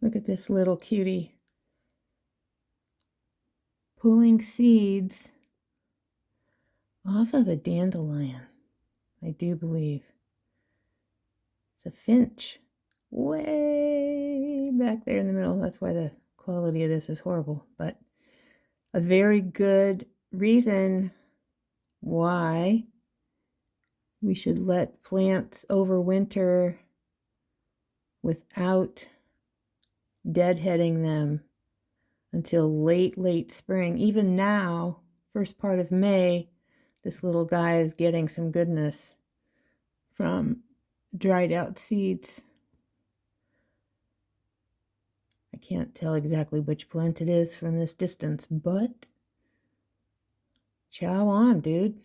Look at this little cutie pulling seeds off of a dandelion, I do believe. It's a finch way back there in the middle. That's why the quality of this is horrible, but a very good reason why we should let plants overwinter without deadheading them until late spring. Even now, first part of May, this little guy is getting some goodness from dried out seeds. I can't tell exactly which plant it is from this distance, but chow on, dude.